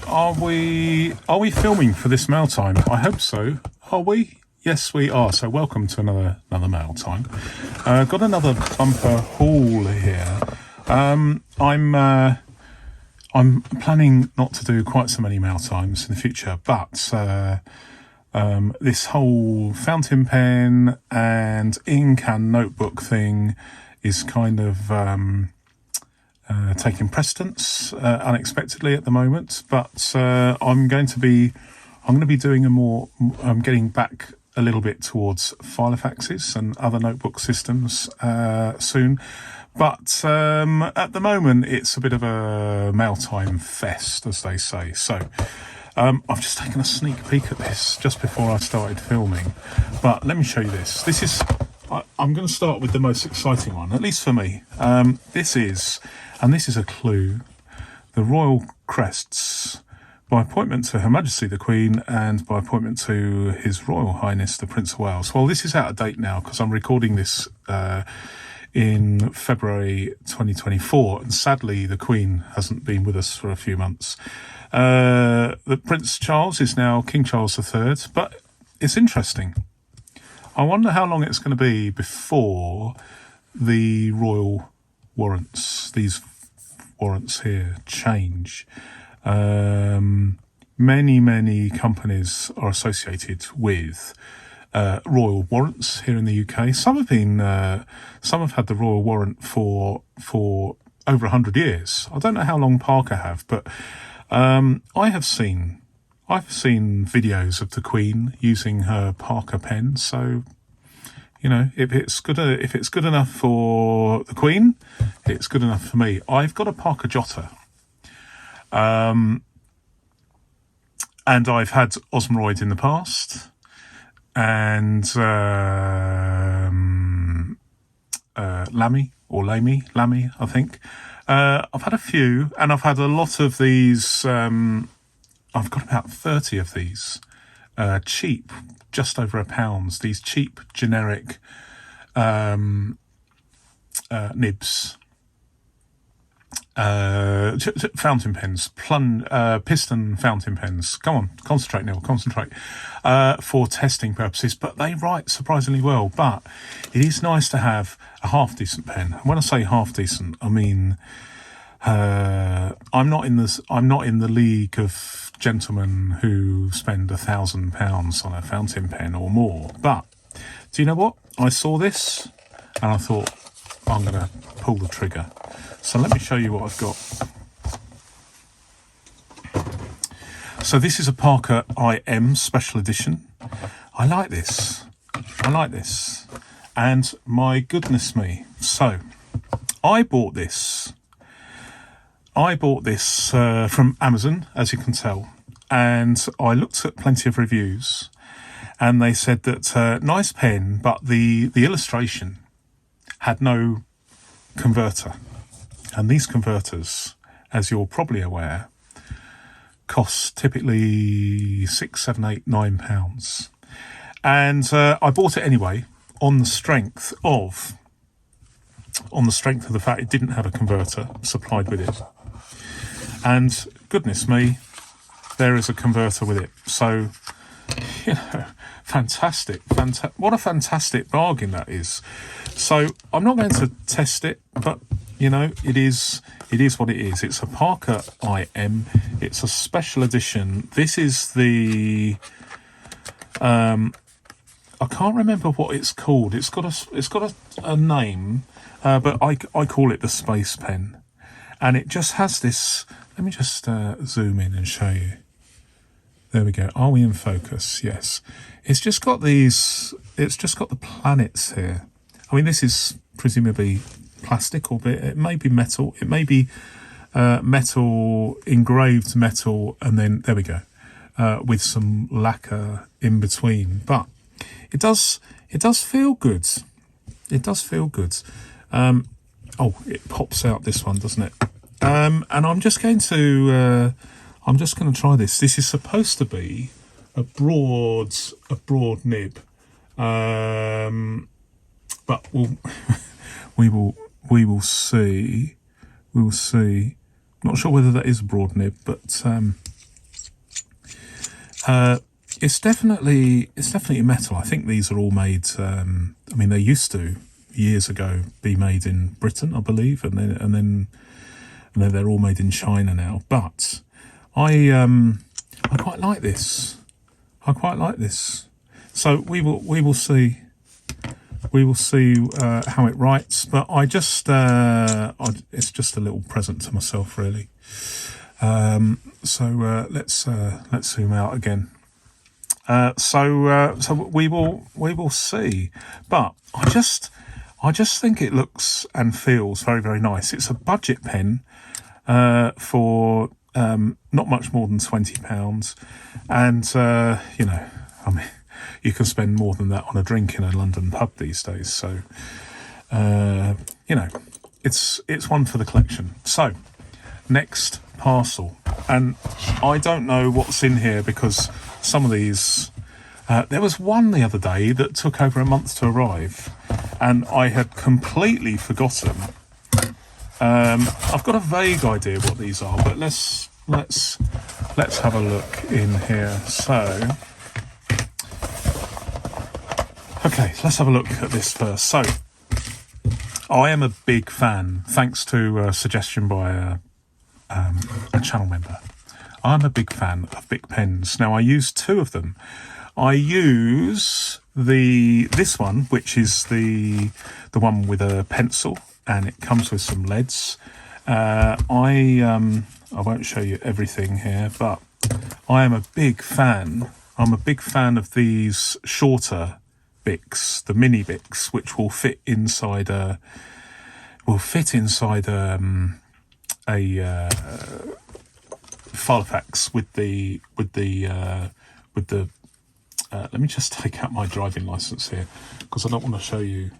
Are we filming for this mail time? I hope so. Are we? Yes, we are. So welcome to another mail time. Got another bumper haul here. I'm planning not to do quite so many mail times in the future, but this whole fountain pen and ink and notebook thing is kind of taking precedence unexpectedly at the moment. But I'm going to be doing I'm getting back a little bit towards filofaxes and other notebook systems soon. But at the moment, it's a bit of a mail time fest, as they say. So I've just taken a sneak peek at this just before I started filming. But let me show you this. I'm going to start with the most exciting one, at least for me. This is a clue, the Royal Crests, by appointment to Her Majesty the Queen and by appointment to His Royal Highness the Prince of Wales. Well, this is out of date now because I'm recording this in February 2024, and sadly the Queen hasn't been with us for a few months. The Prince Charles is now King Charles III, but it's interesting. I wonder how long it's going to be before the royal warrants, these warrants here, change. Many companies are associated with royal warrants here in the UK. Some have had the royal warrant for over 100 years. I don't know how long Parker have, but I've seen videos of the Queen using her Parker pen. So, you know, if it's good enough for the Queen, it's good enough for me. I've got a Parker Jotter, and I've had Osmeroid in the past, and Lamy, I think. I've had a few, and I've had a lot of these. I've got about 30 of these, cheap, just over £1. These cheap generic nibs, fountain pens, piston fountain pens. Come on, concentrate, Neil, concentrate. For testing purposes, but they write surprisingly well. But it is nice to have a half decent pen. And when I say half decent, I mean I'm not in the league of gentlemen who spend £1,000 on a fountain pen or more. But do you know what? I saw this and I thought, I'm going to pull the trigger. So let me show you what I've got. So this is a Parker IM Special Edition. I like this. And my goodness me. So I bought this from Amazon, as you can tell, and I looked at plenty of reviews, and they said that nice pen, but the illustration had no converter, and these converters, as you're probably aware, cost typically £6, £7, £8, £9, and I bought it anyway on the strength of the fact it didn't have a converter supplied with it. And goodness me, there is a converter with it. So, you know, fantastic. What a fantastic bargain that is. So I'm not going to test it, but, you know, it is what it is. It's a Parker IM. It's a special edition. This is the, I can't remember what it's called. It's got a name, but I call it the Space Pen. And it just has this. Let me just zoom in and show you. There we go. Are we in focus? Yes. It's just got these. It's just got the planets here. I mean, this is presumably plastic, or it may be metal. It may be metal, engraved metal, and then there we go, with some lacquer in between. But it does feel good. It does feel good. Oh, it pops out this one, doesn't it? And I'm just going to try this. This is supposed to be a broad nib, but we will see. Not sure whether that is a broad nib, but It's definitely metal. I think these are all made. They used to years ago be made in Britain, I believe, and then they're all made in China now. But I quite like this. So we will see. We will see how it writes. But it's just a little present to myself, really. So let's zoom out again. So we will see. But I just think it looks and feels very, very nice. It's a budget pen for not much more than £20, and you can spend more than that on a drink in a London pub these days. So it's one for the collection. So next parcel, and I don't know what's in here because some of these. There was one the other day that took over a month to arrive, and I had completely forgotten. I've got a vague idea what these are, but let's have a look in here. So, okay, let's have a look at this first. So, I am a big fan, thanks to a suggestion by a channel member. I'm a big fan of Bic pens. Now, I use two of them. I use this one, which is the one with a pencil, and it comes with some leads. I won't show you everything here, but I am a big fan. I'm a big fan of these shorter Bics, the mini Bics, which will fit inside a filofax with the let me just take out my driving license here because I don't want to show you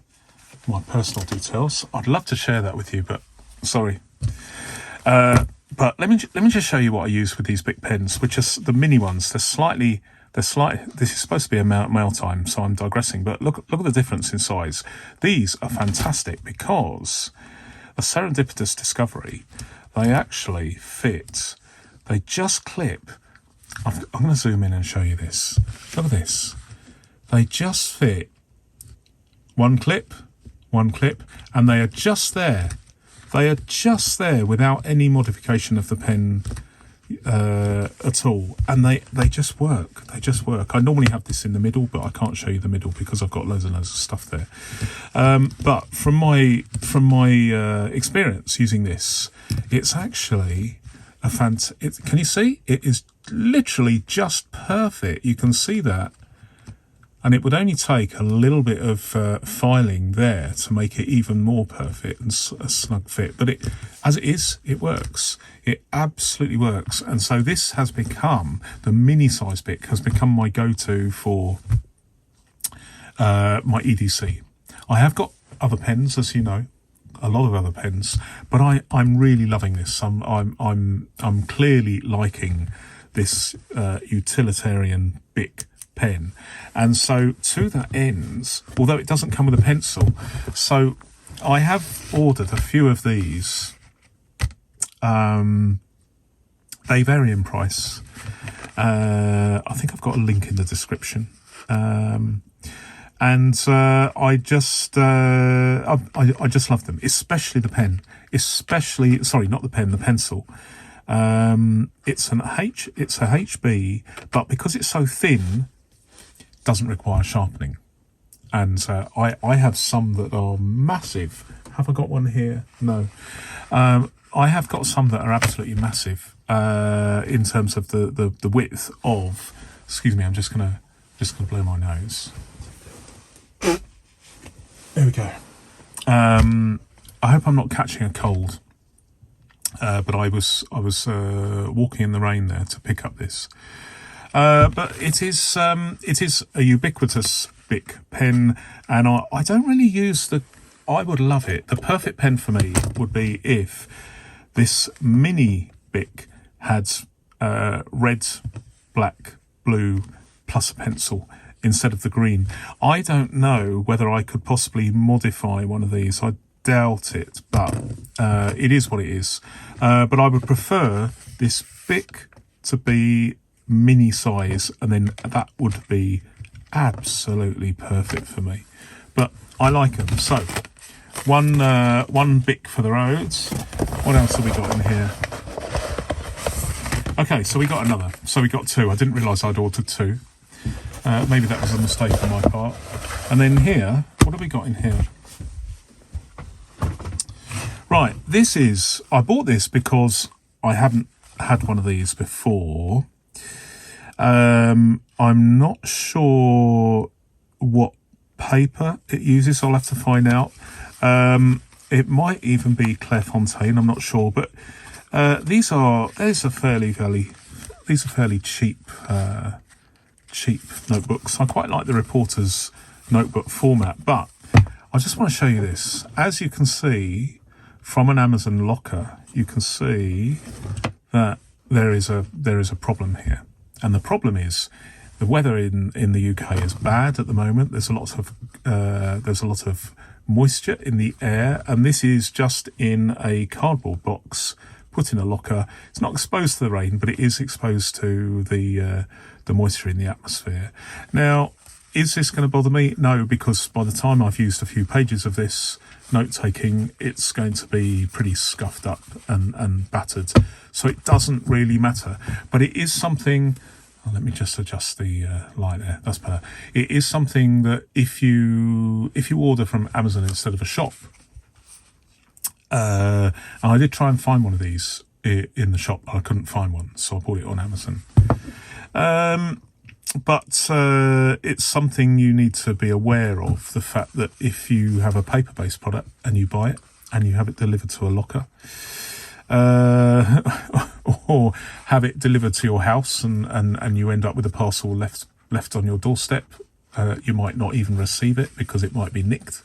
my personal details. I'd love to share that with you, but sorry. But let me just show you what I use with these Bic pens, which are the mini ones. They're slightly. This is supposed to be a mail time, so I'm digressing. But look at the difference in size. These are fantastic because a serendipitous discovery. They actually fit. They just clip. I'm going to zoom in and show you this. Look at this. They just fit. One clip, and they are just there. They are just there without any modification of the pen at all. And they just work. They just work. I normally have this in the middle, but I can't show you the middle because I've got loads and loads of stuff there. But from my experience using this, it's actually can you see? It is literally just perfect. You can see that. And it would only take a little bit of filing there to make it even more perfect and a snug fit. But as it is, it works. It absolutely works. And so this has become, the mini size Bic has become my go-to for my EDC. I have got other pens, as you know, a lot of other pens, but I'm really loving this. I'm clearly liking this utilitarian Bic pen, and so to that ends, although it doesn't come with a pencil, so I have ordered a few of these. They vary in price. I think I've got a link in the description. And I just love them, especially the pen. Sorry, not the pen, the pencil. It's a HB, but because it's so thin, doesn't require sharpening. And I have some that are massive. Have I got one here? No. I have got some that are absolutely massive in terms of the width of. Excuse me, I'm just gonna blow my nose. There we go. I hope I'm not catching a cold. But I was walking in the rain there to pick up this. But it is a ubiquitous Bic pen, and I don't really use I would love it. The perfect pen for me would be if this mini Bic had red, black, blue plus a pencil instead of the green. I don't know whether I could possibly modify one of these. I doubt it, but it is what it is. But I would prefer this Bic to be mini size, and then that would be absolutely perfect for me. But I like them. So one Bic for the roads. What else have we got in here? Okay, so we got another. So we got two. I didn't realise I'd ordered two. Maybe that was a mistake on my part. And then here, what have we got in here? Right, I bought this because I haven't had one of these before. I'm not sure what paper it uses. I'll have to find out. It might even be Clairefontaine. I'm not sure, but these are fairly cheap notebooks. I quite like the reporter's notebook format, but I just want to show you this. As you can see from an Amazon locker, you can see that there is a problem here, and the problem is the weather in the UK is bad at the moment. There's a lot of moisture in the air, and this is just in a cardboard box put in a locker. It's not exposed to the rain, but it is exposed to the moisture in the atmosphere. Now, is this going to bother me? No, because by the time I've used a few pages of this note-taking, it's going to be pretty scuffed up and battered. So it doesn't really matter. But it is something... Oh, let me just adjust the light there. That's better. It is something that if you order from Amazon instead of a shop, and I did try and find one of these in the shop, but I couldn't find one, so I bought it on Amazon. But it's something you need to be aware of, the fact that if you have a paper-based product and you buy it and you have it delivered to a locker, or have it delivered to your house and you end up with a parcel left on your doorstep, you might not even receive it because it might be nicked.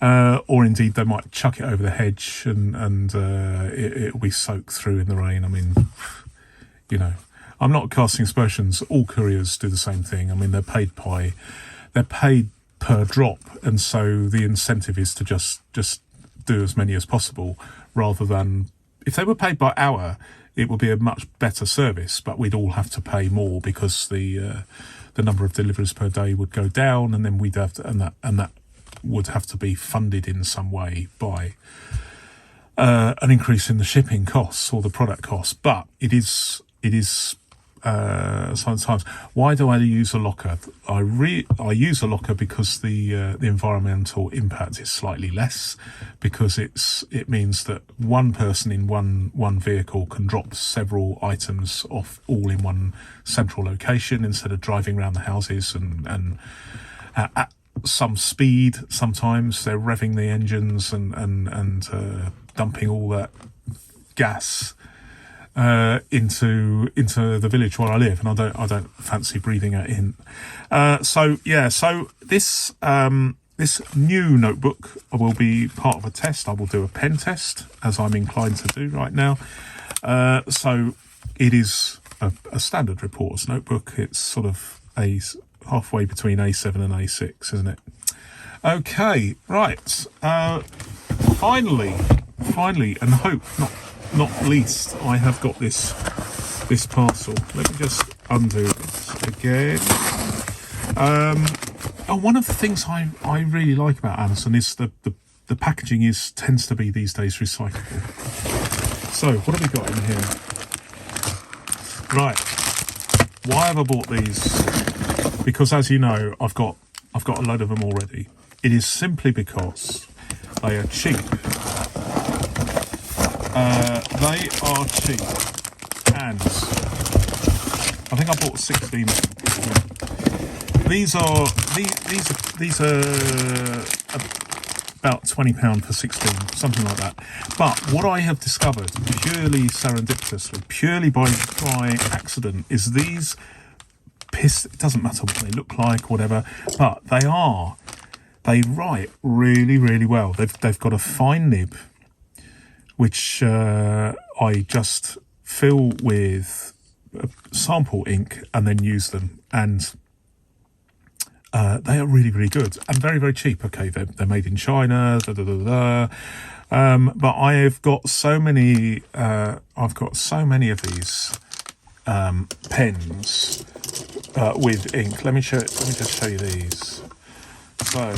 Or indeed they might chuck it over the hedge and it'll be soaked through in the rain. I mean, you know, I'm not casting aspersions. All couriers do the same thing. I mean, they're paid per drop, and so the incentive is to just do as many as possible, rather than, if they were paid by hour, it would be a much better service, but we'd all have to pay more because the number of deliveries per day would go down, and then we'd have to, and that would have to be funded in some way by an increase in the shipping costs or the product costs. But it is sometimes. Why do I use a locker? I use a locker because the environmental impact is slightly less, because it means that one person in one vehicle can drop several items off all in one central location instead of driving around the houses and at some speed. Sometimes they're revving the engines and dumping all that gas into the village where I live, and I don't fancy breathing it in. So this new notebook will be part of a test. I will do a pen test, as I'm inclined to do right now. So it is a standard reporter's notebook. It's sort of halfway between A7 and A6, isn't it? Okay, right. Finally, and hope not least, I have got this parcel. Let me just undo this again. One of the things I really like about Amazon is the packaging tends to be these days recyclable. So what have we got in here? Right. Why have I bought these? Because, as you know, I've got a load of them already. It is simply because they are cheap. They are cheap, and I think I bought 16. These are about £20 for 16, something like that. But what I have discovered, purely serendipitously, purely by accident, is these it doesn't matter what they look like, whatever, but they write really, really well. They've got a fine nib, which I just fill with sample ink and then use them, and they are really, really good and very, very cheap. Okay, they're made in China, but I've got so many of these pens with ink. Let me just show you these. So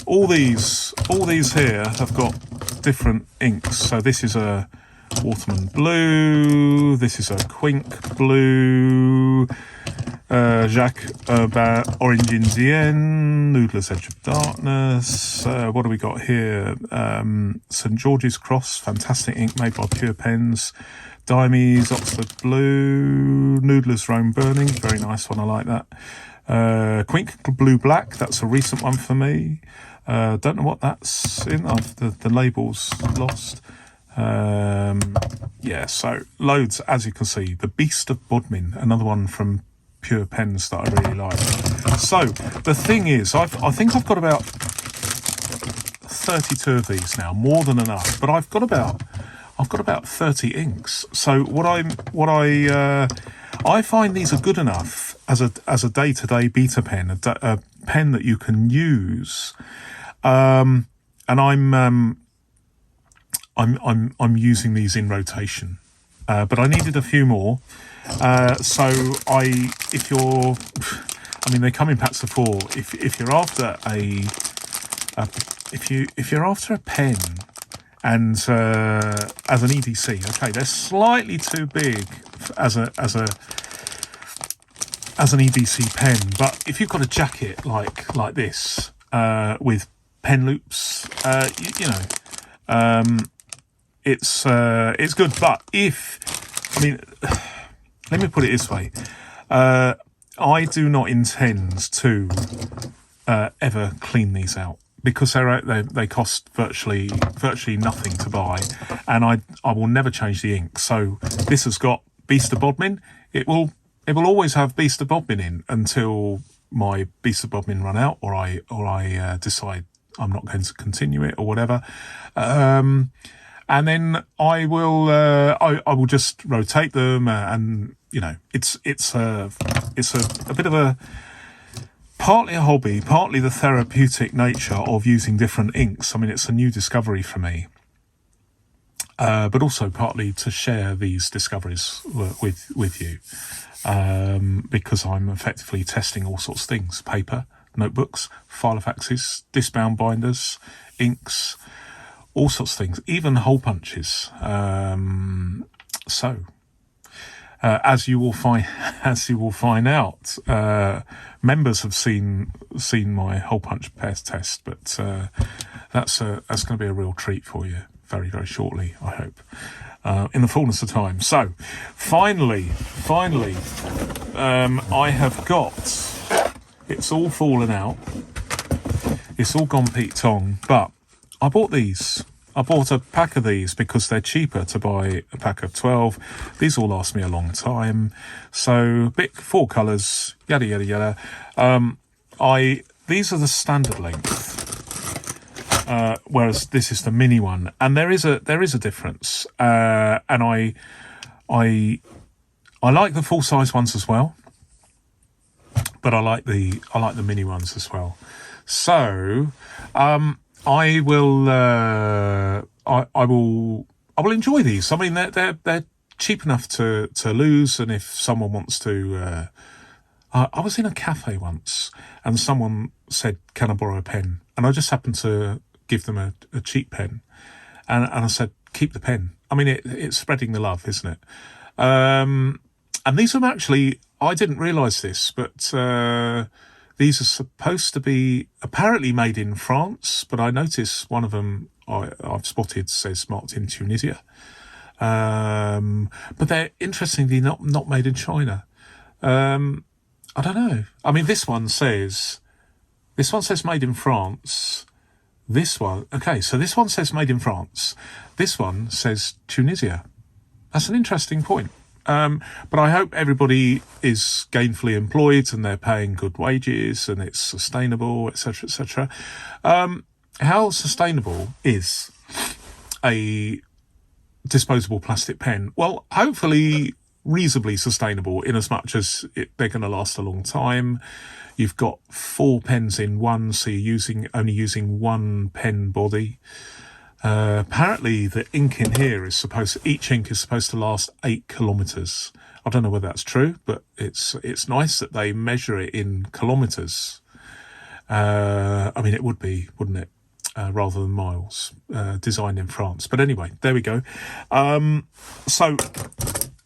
all these here have got different inks. So this is a Waterman Blue, this is a Quink Blue, Jacques Urbain Orange Indienne, Noodler's Edge of Darkness. What do we got here? St George's Cross, fantastic ink made by Pure Pens. Dimes Oxford Blue, Noodler's Rome Burning, very nice one, I like that. Quink Blue Black, that's a recent one for me. Don't know what that's in, the label's lost. Yeah, so loads, as you can see. The Beast of Bodmin, another one from Pure Pens that I really like. So the thing is, I think I've got about 32 of these now, more than enough, but I've got about 30 inks. So I find these are good enough as a day-to-day beta pen, a pen that you can use, and I'm using these in rotation, but I needed a few more. So they come in packs of 4. If you're after if you're after a pen, and as an EDC, okay, they're slightly too big as an EDC pen. But if you've got a jacket like this with pen loops, it's good. But let me put it this way: I do not intend to ever clean these out, because they cost virtually nothing to buy, and I will never change the ink. So this has got Beast of Bodmin. It will always have Beast of Bodmin in until my Beast of Bodmin run out, or I decide I'm not going to continue it or whatever. And then I will just rotate them, and it's a bit of a, partly a hobby, partly the therapeutic nature of using different inks. I mean, it's a new discovery for me, but also partly to share these discoveries with you, because I'm effectively testing all sorts of things: paper, notebooks, filofaxes, disc-bound binders, inks, all sorts of things, even hole punches. As you will find out, members have seen my hole punch test, but that's going to be a real treat for you very, very shortly, I hope, in the fullness of time. So, finally, I have got. It's all fallen out. It's all gone Pete Tong, but I bought these. I bought a pack of these because they're cheaper to buy a pack of 12. These all last me a long time. So, 4 colours, yada, yada, yada. These are the standard length, whereas this is the mini one. And there is a difference. And I like the full-size ones as well, but I like the mini ones as well. So, I will enjoy these. I mean, they're cheap enough to lose, and if someone wants to, I was in a cafe once, and someone said, "Can I borrow a pen?" And I just happened to give them a cheap pen, and I said, "Keep the pen." I mean, it's spreading the love, isn't it? And these are actually, I didn't realise this, but these are supposed to be apparently made in France, but I notice one of them I've spotted says marked in Tunisia. But they're interestingly not made in China. I don't know. I mean, this one says made in France. This one says made in France. This one says Tunisia. That's an interesting point. But I hope everybody is gainfully employed and they're paying good wages and it's sustainable, etc., etc. How sustainable is a disposable plastic pen? Well, hopefully reasonably sustainable, in as much as they're going to last a long time. You've got 4 pens in one, so you're only using one pen body. Apparently the ink in here is each ink is supposed to last 8 kilometers. I don't know whether that's true, but it's nice that they measure it in kilometers. I mean, it would be, wouldn't it? Rather than miles, designed in France. But anyway, there we go. So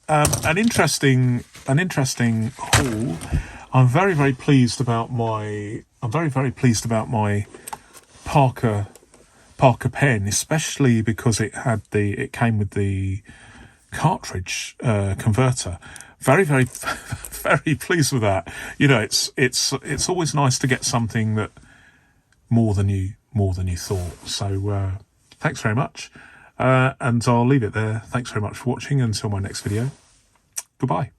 an interesting haul. I'm very, very pleased about my Parker pen, especially because it came with the cartridge converter. Very, very, very pleased with that. You know, it's always nice to get something that more than you thought. So thanks very much, and I'll leave it there. Thanks very much for watching. Until my next video, goodbye.